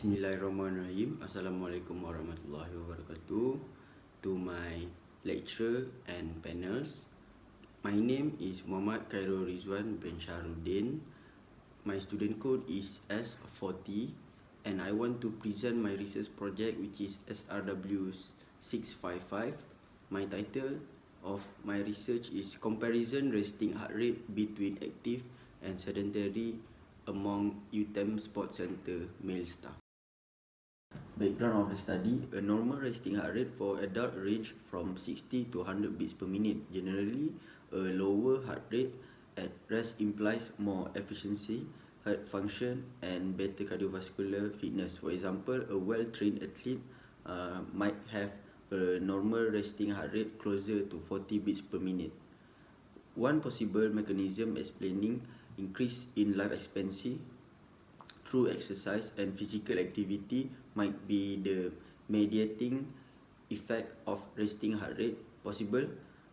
Bismillahirrahmanirrahim. Assalamualaikum warahmatullahi wabarakatuh. To my lecturer and panels, my name is Muhammad Khairul Rizwan bin Shahrudin. My student code is S40 and I want to present my research project, which is SRW655. My title of my research is Comparison Resting Heart Rate Between Active and Sedentary among UTEM Sports Center male staff. Background of the study: a normal resting heart rate for adult range from 60 to 100 beats per minute. Generally, a lower heart rate at rest implies more efficiency, heart function, and better cardiovascular fitness. For example, a well-trained athlete might have a normal resting heart rate closer to 40 beats per minute. One possible mechanism explaining increase in life expectancy through exercise and physical activity might be the mediating effect of resting heart rate. Possible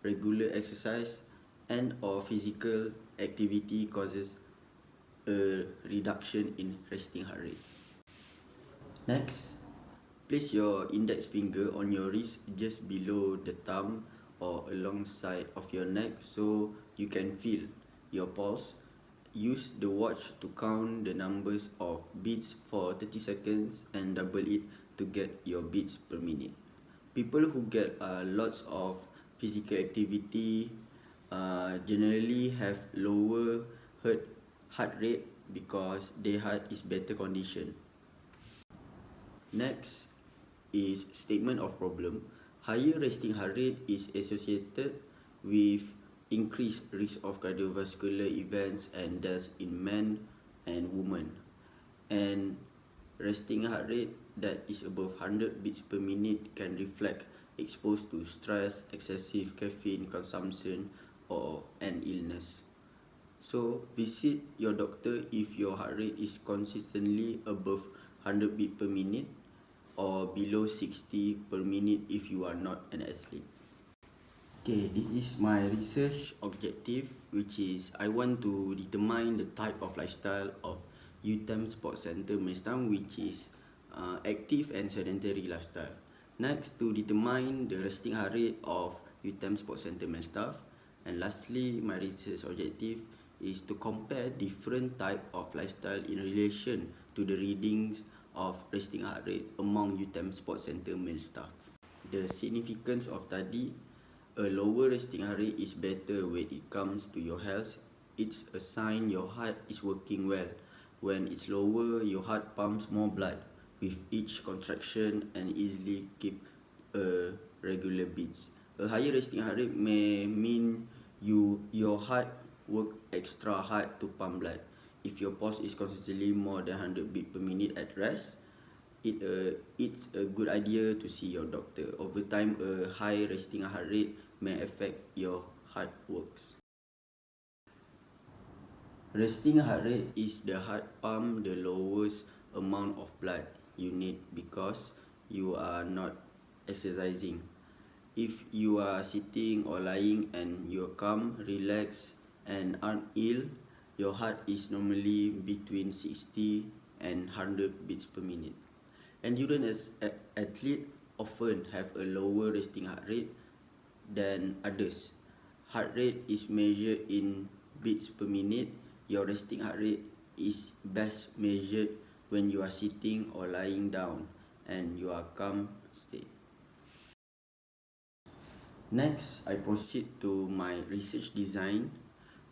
regular exercise and or physical activity causes a reduction in resting heart rate. Next, place your index finger on your wrist just below the thumb or alongside of your neck so you can feel your pulse. Use the watch to count the numbers of beats for 30 seconds and double it to get your beats per minute. People who get lots of physical activity generally have lower heart rate because their heart is better condition. Next is statement of problem. Higher resting heart rate is associated with increased risk of cardiovascular events and deaths in men and women. And resting heart rate that is above 100 beats per minute can reflect exposed to stress, excessive caffeine consumption, or an illness. So visit your doctor if your heart rate is consistently above 100 beats per minute or below 60 per minute if you are not an athlete. Okay, this is my research objective, which is I want to determine the type of lifestyle of UTEM Sports Center Maidstone, which is active and sedentary lifestyle. Next, to determine the resting heart rate of UTEM Sports Center male staff. And lastly, my research objective is to compare different type of lifestyle in relation to the readings of resting heart rate among UTEM Sports Center male staff. The significance of study: a lower resting heart rate is better when it comes to your health. It's a sign your heart is working well. When it's lower, your heart pumps more blood with each contraction and easily keep a regular beats. A higher resting heart rate may mean your heart work extra hard to pump blood. If your pulse is consistently more than 100 beats per minute at rest, it's a good idea to see your doctor. Over time, a high resting heart rate may affect your heart works. Resting heart rate is the heart pump the lowest amount of blood you need because you are not exercising. If you are sitting or lying and you're calm, relaxed, and aren't ill, your heart is normally between 60 and 100 beats per minute. Endurance athletes often have a lower resting heart rate than others. Heart rate is measured in beats per minute. Your resting heart rate is best measured when you are sitting or lying down and you are calm state. Next, I proceed to my research design.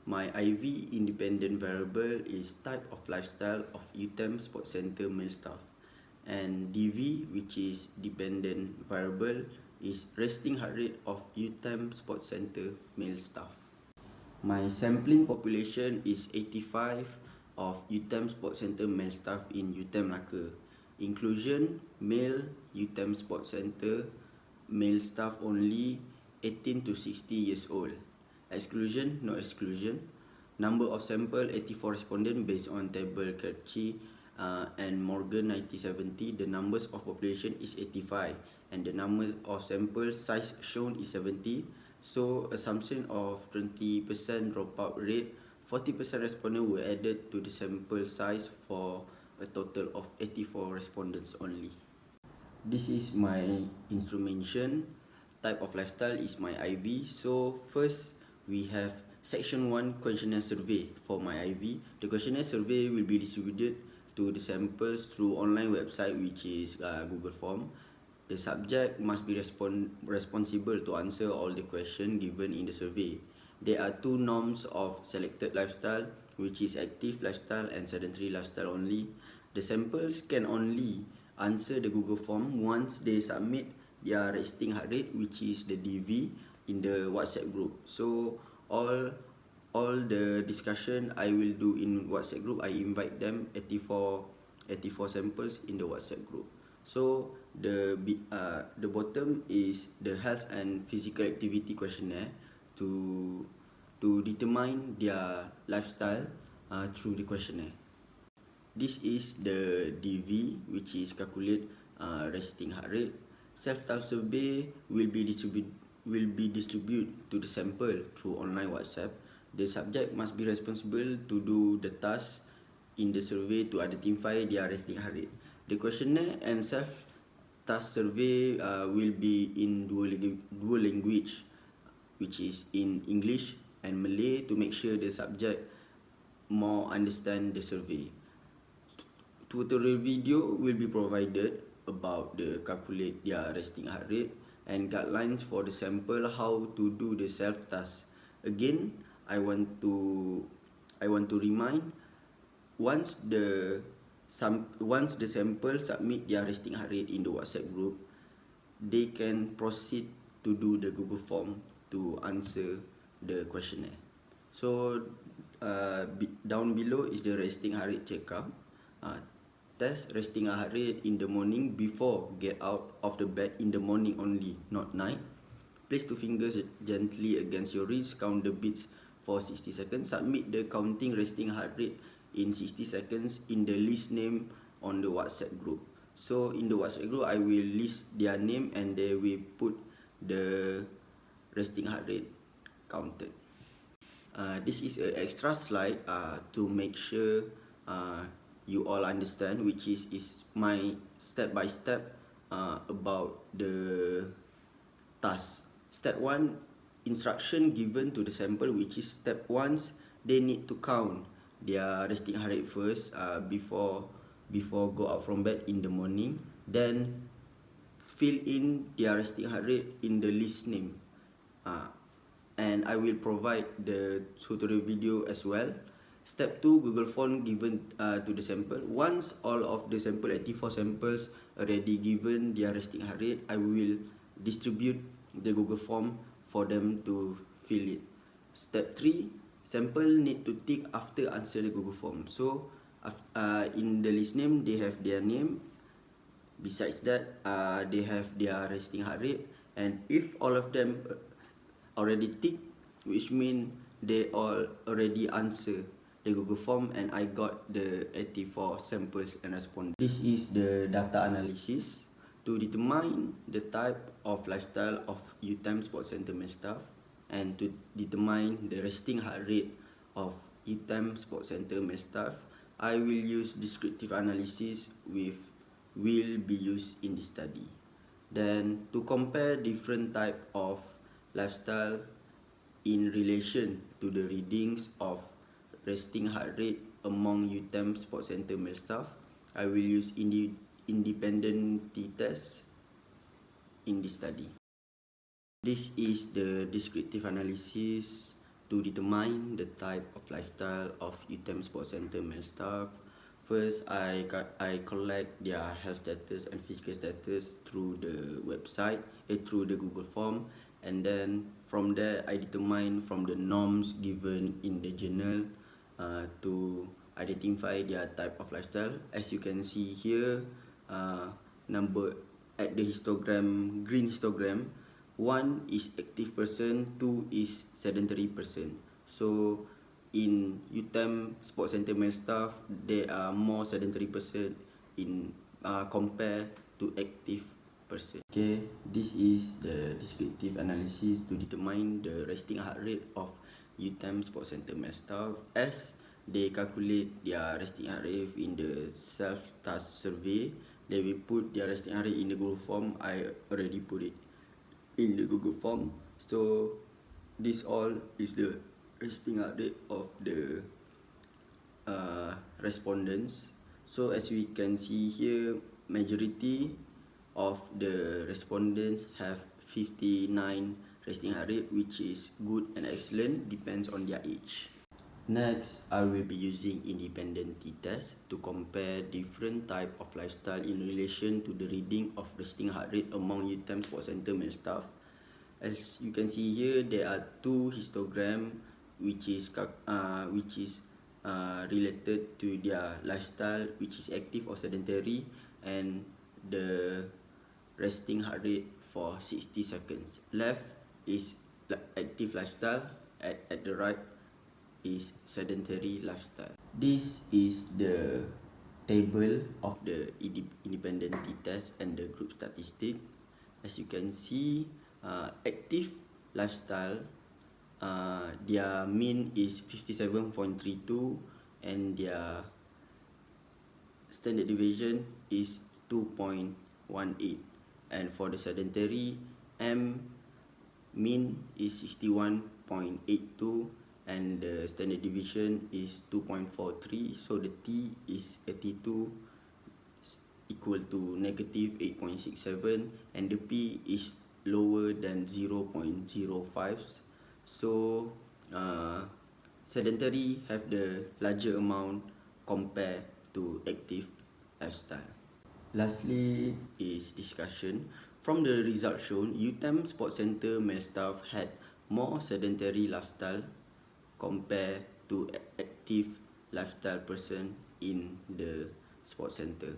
My IV independent variable is type of lifestyle of UTEM Sports Center male staff, and DV, which is dependent variable, is resting heart rate of UTEM Sports Center male staff. My sampling population is 85 of UTEM Sports Center male staff in UTEM Melaka. Inclusion: male UTEM Sports Center male staff only 18 to 60 years old. Exclusion: no exclusion. Number of sample: 84 respondents based on table Kerchi and Morgan 1970. The numbers of population is 85 and the number of sample size shown is 70. So assumption of 20% dropout rate. 40% respondents were added to the sample size for a total of 84 respondents only. This is my instrumentation. Type of lifestyle is my IV. So first we have section 1 questionnaire survey for my IV. The questionnaire survey will be distributed to the samples through online website, which is Google Form. The subject must be responsible to answer all the questions given in the survey. There are two norms of selected lifestyle, which is active lifestyle and sedentary lifestyle only. The samples can only answer the Google Form once they submit their resting heart rate, which is the DV, in the WhatsApp group. So all the discussion I will do in WhatsApp group, I invite them 84 samples in the WhatsApp group. So the bottom is the health and physical activity questionnaire to determine their lifestyle through the questionnaire. This is the DV, which is calculate resting heart rate. Self-time survey will be distributed to the sample through online WhatsApp. The subject must be responsible to do the task in the survey to identify their resting heart rate. The questionnaire and self-task survey will be in dual language, which is in English and Malay, to make sure the subject more understand the survey. Tutorial video will be provided about the calculate their resting heart rate and guidelines for the sample how to do the self task. Again, I want to remind, once the sample submit their resting heart rate in the WhatsApp group, they can proceed to do the Google Form to answer the questionnaire. So down below is the resting heart rate checkup. Test resting heart rate in the morning before get out of the bed in the morning only, not night. Place two fingers gently against your wrist, count the beats for 60 seconds. Submit the counting resting heart rate in 60 seconds in the list name on the WhatsApp group. So in the WhatsApp group, I will list their name and they will put the resting heart rate counted. This is an extra slide to make sure you all understand, which is my step-by-step about the task. Step 1, instruction given to the sample, which is step 1, they need to count their resting heart rate first before go out from bed in the morning. Then fill in their resting heart rate in the list name. And I will provide the tutorial video as well. Step 2, Google Form given to the sample. Once all of the sample, 84 samples, already given their resting heart rate, I will distribute the Google Form for them to fill it. Step 3, sample need to tick after answer the Google Form. So in the list name, they have their name. Besides that, they have their resting heart rate. And if all of them already tick, which means they all already answer the Google Form and I got the 84 samples and respondents. This is the data analysis to determine the type of lifestyle of UTM Sports Center male staff and to determine the resting heart rate of UTM Sports Center male staff. I will use descriptive analysis will be used in this study. Then to compare different type of lifestyle in relation to the readings of resting heart rate among UTM Sports Center male staff, I will use independent t-test in this study. This is the descriptive analysis to determine the type of lifestyle of UTM Sports Center male staff. First, I collect their health status and physical status through the website, through the Google Form, and then from there I determine from the norms given in the journal to identify their type of lifestyle. As you can see here, number at the histogram, green histogram, 1 is active person, 2 is sedentary person. So in UTM Sports Center male staff, there are more sedentary person in compared to active person. Okay, this is the descriptive analysis to determine the resting heart rate of UTM Sports Center male staff. As they calculate their resting heart rate in the self-task survey. They will put their resting heart rate in the Google form. I already put it in the Google form. So this all is the resting heart rate of the respondents. So as we can see here, majority of the respondents have 59 resting heart rate, which is good and excellent, depends on their age. Next, I will be using independent t-test to compare different type of lifestyle in relation to the reading of resting heart rate among UTM Sports Center male staff. As you can see here, there are two histogram which is related to their lifestyle, which is active or sedentary, and the resting heart rate for 60 seconds. Left is active lifestyle, at the right is sedentary lifestyle. This is the table of the independent t-test and the group statistic. As you can see, active lifestyle, their mean is 57.32 and their standard deviation is 2.18, and for the sedentary, mean is 61.82 and the standard deviation is 2.43, so the T is 82 equal to negative 8.67 and the P is lower than 0.05. So sedentary have the larger amount compared to active lifestyle. Lastly is discussion. From the results shown, UTM Sports Center male staff had more sedentary lifestyle compared to active lifestyle person in the sports center.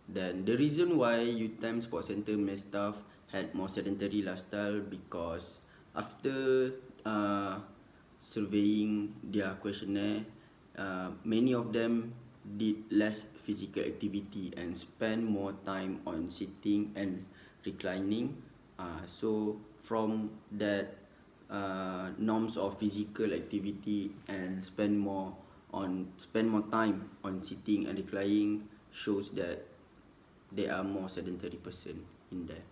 Then the reason why UTM Sports Center male staff had more sedentary lifestyle because after surveying their questionnaire, many of them did less physical activity and spend more time on sitting and reclining. So from that norms of physical activity and spend more time on sitting and reclining shows that they are more sedentary person in there.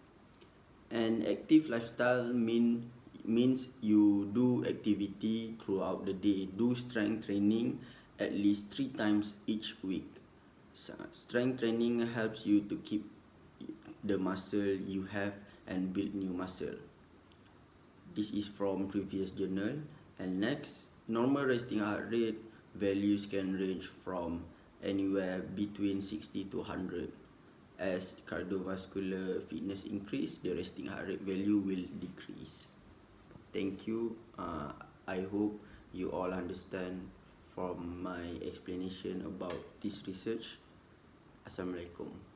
And active lifestyle means you do activity throughout the day. Do strength training at least 3 times each week. So, strength training helps you to keep the muscle you have and build new muscle. This is from previous journal. And next, normal resting heart rate values can range from anywhere between 60 to 100. As cardiovascular fitness increase, the resting heart rate value will decrease. Thank you. I hope you all understand from my explanation about this research. Assalamualaikum.